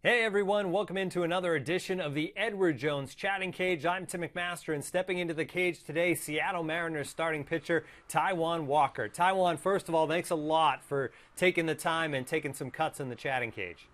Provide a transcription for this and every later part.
Hey everyone, welcome into another edition of the Edward Jones Chatting Cage. I'm Tim McMaster, and stepping into the cage today, Seattle Mariners starting pitcher Taijuan Walker. Taijuan, first of all, thanks a lot for taking the time and taking some cuts in the chatting cage.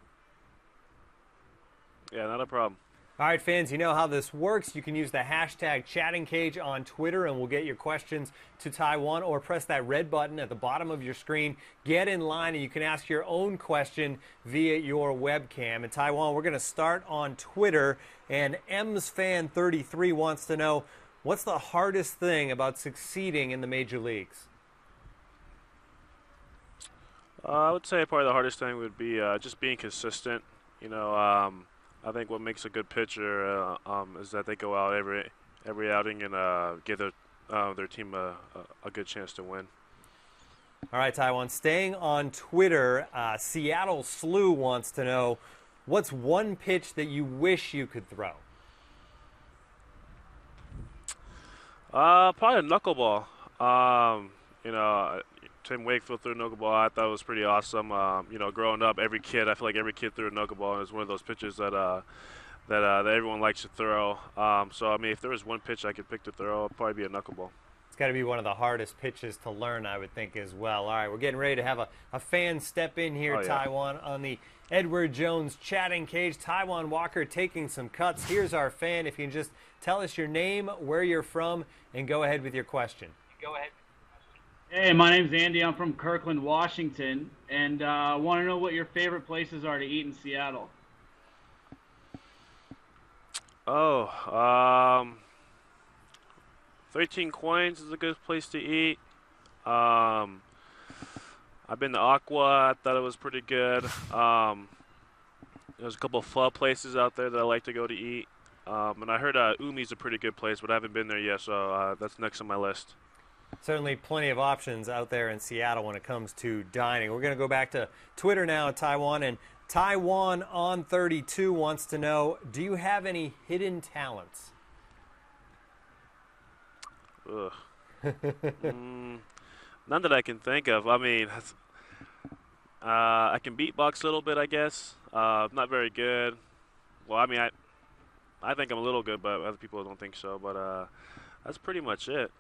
Yeah, not a problem. All right, fans, you know how this works. You can use the hashtag Chatting Cage on Twitter, and we'll get your questions to Taijuan, or press that red button at the bottom of your screen. Get in line, and you can ask your own question via your webcam. And Taijuan, we're going to start on Twitter, and EmsFan33 wants to know, what's the hardest thing about succeeding in the major leagues? I would say probably the hardest thing would be just being consistent. I think what makes a good pitcher is that they go out every outing and give their team a good chance to win. All right, Taijuan, staying on Twitter, Seattle Slew wants to know, what's one pitch that you wish you could throw? Probably a knuckleball. Tim Wakefield threw a knuckleball. I thought it was pretty awesome. Growing up, I feel like every kid threw a knuckleball, and it's one of those pitches that everyone likes to throw. If there was one pitch I could pick to throw, it'd probably be a knuckleball. It's got to be one of the hardest pitches to learn, I would think, as well. All right, we're getting ready to have a fan step in here, Taijuan, on the Edward Jones Chatting Cage. Taijuan Walker taking some cuts. Here's our fan. If you can just tell us your name, where you're from, and go ahead with your question. Go ahead. Hey, my name's Andy. I'm from Kirkland, Washington, and I want to know what your favorite places are to eat in Seattle. 13 Coins is a good place to eat. I've been to Aqua. I thought it was pretty good. There's a couple of pho places out there that I like to go to eat. And I heard Umi's a pretty good place, but I haven't been there yet, so that's next on my list. Certainly plenty of options out there in Seattle when it comes to dining. We're going to go back to Twitter now, Taijuan, and Taiwan on 32 wants to know, do you have any hidden talents? None that I can think of. I can beatbox a little bit, I guess. Not very good. Well, I think I'm a little good, but other people don't think so. But that's pretty much it.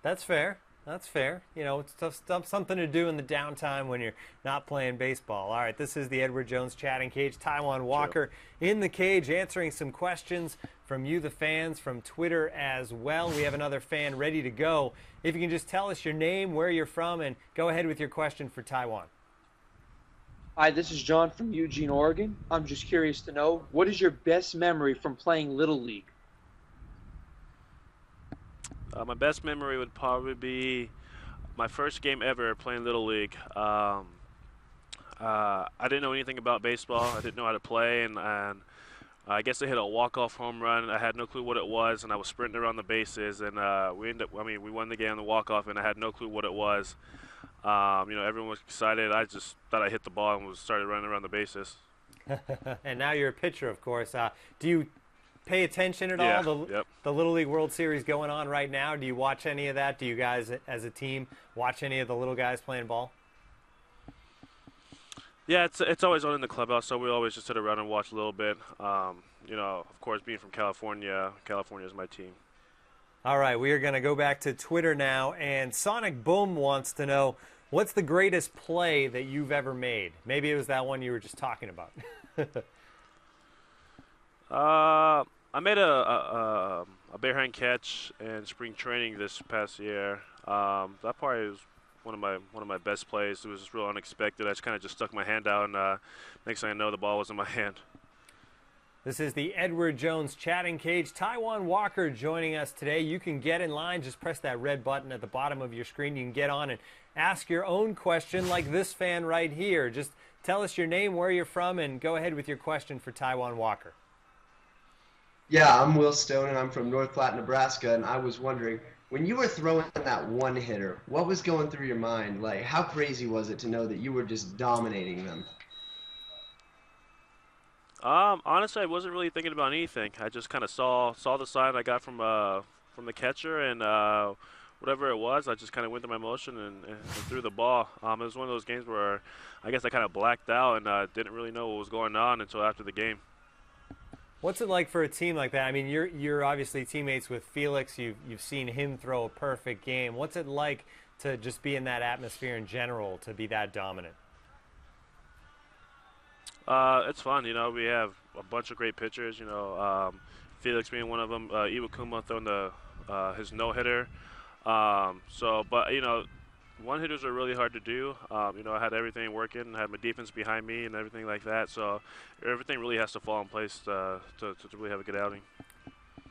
That's fair. That's fair. It's something to do in the downtime when you're not playing baseball. All right, this is the Edward Jones Chatting Cage. Taijuan Walker in the cage answering some questions from you, the fans, from Twitter as well. We have another fan ready to go. If you can just tell us your name, where you're from, and go ahead with your question for Taijuan. Hi, this is John from Eugene, Oregon. I'm just curious to know, what is your best memory from playing Little League? My best memory would probably be my first game ever playing Little League. I didn't know anything about baseball. I didn't know how to play, and I guess they hit a walk-off home run. I had no clue what it was, and I was sprinting around the bases, and we won the game on the walk-off, and I had no clue what it was. Everyone was excited. I just thought I hit the ball and started running around the bases. And now you're a pitcher, of course. Do you pay attention at all? The Little League World Series going on right now. Do you watch any of that? Do you guys, as a team, watch any of the little guys playing ball? Yeah, it's always on in the clubhouse, so we always just sit around and watch a little bit. Of course, being from California is my team. All right, we are going to go back to Twitter now, and Sonic Boom wants to know, what's the greatest play that you've ever made? Maybe it was that one you were just talking about. I made a barehand catch in spring training this past year. That probably was one of my best plays. It was just real unexpected. I just kind of stuck my hand out, and next thing I know, the ball was in my hand. This is the Edward Jones Chatting Cage. Taijuan Walker joining us today. You can get in line. Just press that red button at the bottom of your screen. You can get on and ask your own question like this fan right here. Just tell us your name, where you're from, and go ahead with your question for Taijuan Walker. Yeah, I'm Will Stone, and I'm from North Platte, Nebraska, and I was wondering, when you were throwing that one-hitter, what was going through your mind? Like, how crazy was it to know that you were just dominating them? Honestly, I wasn't really thinking about anything. I just kind of saw the sign I got from the catcher, and whatever it was, I just kind of went through my motion and threw the ball. It was one of those games where I guess I kind of blacked out and didn't really know what was going on until after the game. What's it like for a team like that? I mean, you're obviously teammates with Felix. You've seen him throw a perfect game. What's it like to just be in that atmosphere in general, to be that dominant? It's fun. You know, we have a bunch of great pitchers. You know, Felix being one of them. Iwakuma throwing his no-hitter. But you know, one hitters are really hard to do. You know, I had everything working, I had my defense behind me and everything like that. So everything really has to fall in place to really have a good outing.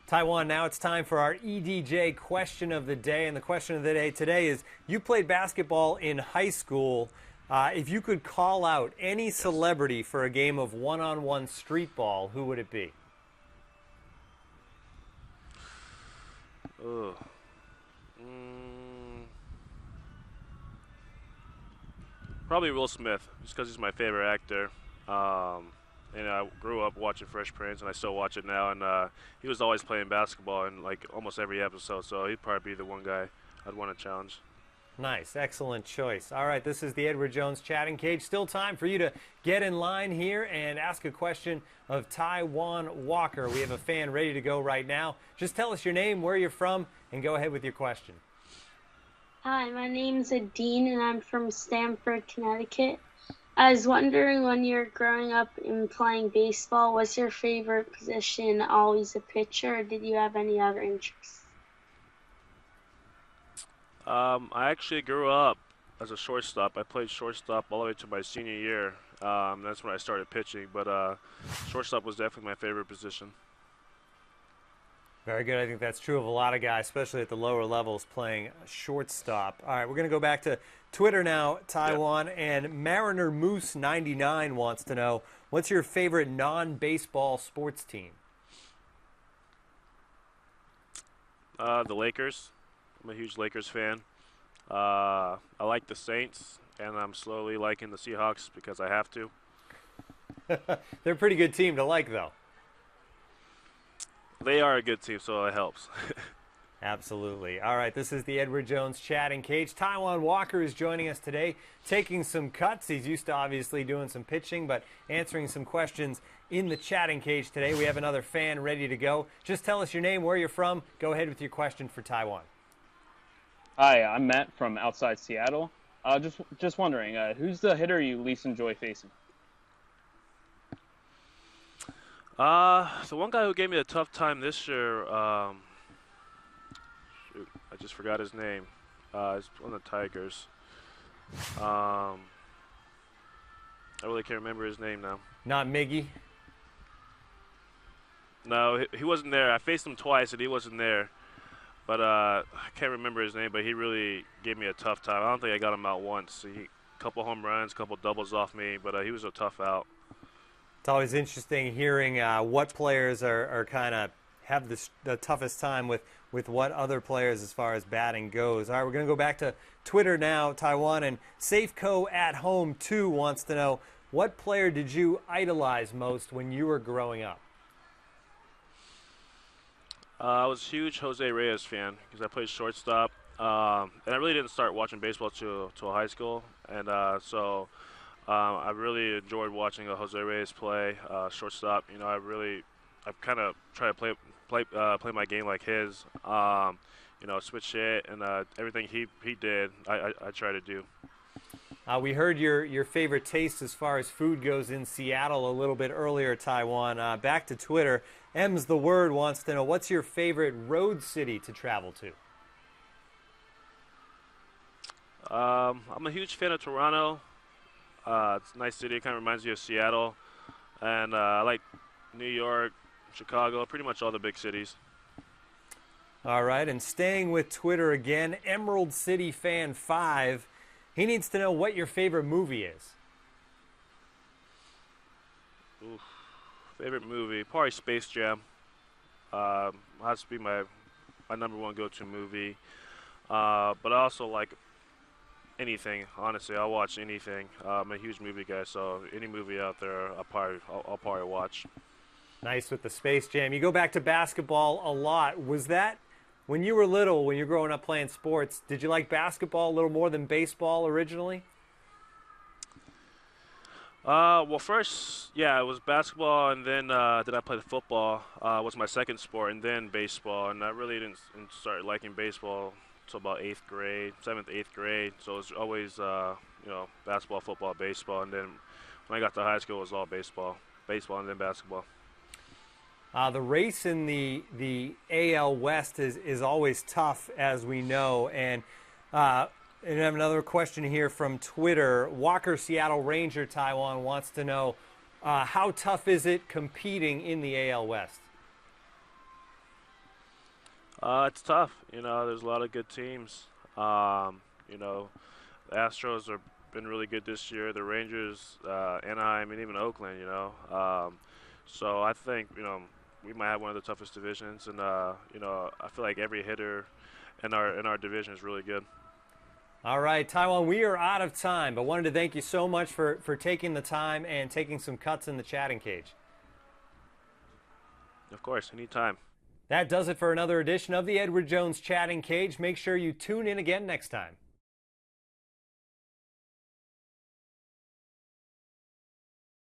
Taijuan, now it's time for our EDJ question of the day. And the question of the day today is, you played basketball in high school. If you could call out any celebrity for a game of one-on-one street ball, who would it be? Ugh. Probably Will Smith, just because he's my favorite actor. And I grew up watching Fresh Prince, and I still watch it now. And he was always playing basketball in like almost every episode, so he'd probably be the one guy I'd want to challenge. Nice, excellent choice. All right, this is the Edward Jones Chatting Cage. Still time for you to get in line here and ask a question of Taijuan Walker. We have a fan ready to go right now. Just tell us your name, where you're from, and go ahead with your question. Hi, my name's Adine, and I'm from Stamford, Connecticut. I was wondering, when you were growing up and playing baseball, was your favorite position always a pitcher, or did you have any other interests? I actually grew up as a shortstop. I played shortstop all the way to my senior year. That's when I started pitching, but shortstop was definitely my favorite position. Very good. I think that's true of a lot of guys, especially at the lower levels, playing shortstop. All right, we're going to go back to Twitter now, Taijuan, and Mariner Moose 99 wants to know, what's your favorite non-baseball sports team? The Lakers. I'm a huge Lakers fan. I like the Saints, and I'm slowly liking the Seahawks because I have to. They're a pretty good team to like, though. They are a good team, so it helps. Absolutely. All right, this is the Edward Jones Chatting Cage. Taijuan Walker is joining us today, taking some cuts. He's used to obviously doing some pitching, but answering some questions in the Chatting Cage today. We have another fan ready to go. Just tell us your name, where you're from. Go ahead with your question for Taijuan. Hi, I'm Matt from outside Seattle. Just wondering, who's the hitter you least enjoy facing? The one guy who gave me a tough time this year, shoot, I just forgot his name. He's on the Tigers. I really can't remember his name now. Not Miggy? No, he wasn't there. I faced him twice, and he wasn't there. But I can't remember his name, but he really gave me a tough time. I don't think I got him out once. A couple home runs, couple doubles off me, but he was a tough out. It's always interesting hearing what players are kind of have the toughest time with what other players as far as batting goes. All right, we're going to go back to Twitter now, Taijuan, and Safeco at Home 2 wants to know, what player did you idolize most when you were growing up? I was a huge Jose Reyes fan because I played shortstop, and I really didn't start watching baseball till high school, and I really enjoyed watching Jose Reyes play shortstop. You know, I kind of try to play my game like his. You know, switch hit and everything he did, I try to do. We heard your favorite taste as far as food goes in Seattle a little bit earlier, Taijuan. Back to Twitter. M's the Word wants to know, what's your favorite road city to travel to? I'm a huge fan of Toronto. It's a nice city. It kind of reminds me of Seattle. And I like New York, Chicago, pretty much all the big cities. All right, and staying with Twitter again, Emerald City Fan 5. He needs to know what your favorite movie is. Oof. Favorite movie? Probably Space Jam. Has to be my number one go-to movie. But I also like anything. Honestly, I'll watch anything. I'm a huge movie guy, so any movie out there, I'll probably watch. Nice with the Space Jam. You go back to basketball a lot. Was that When you were little, when you were growing up playing sports, did you like basketball a little more than baseball originally? Well, first, yeah, it was basketball, and then then I played football. Was my second sport, and then baseball. And I really didn't start liking baseball until about 7th, 8th grade. So it was always, basketball, football, baseball. And then when I got to high school, it was all baseball, and then basketball. The race in the AL West is always tough, as we know. And I have another question here from Twitter. Walker, Seattle Ranger, Taiwan wants to know, how tough is it competing in the AL West? It's tough. There's a lot of good teams. The Astros have been really good this year. The Rangers, Anaheim, and even Oakland. So I think we might have one of the toughest divisions, and I feel like every hitter in our division is really good. All right, Taiwan, we are out of time, but wanted to thank you so much for taking the time and taking some cuts in the chatting cage. Of course, anytime. That does it for another edition of the Edward Jones Chatting Cage. Make sure you tune in again next time.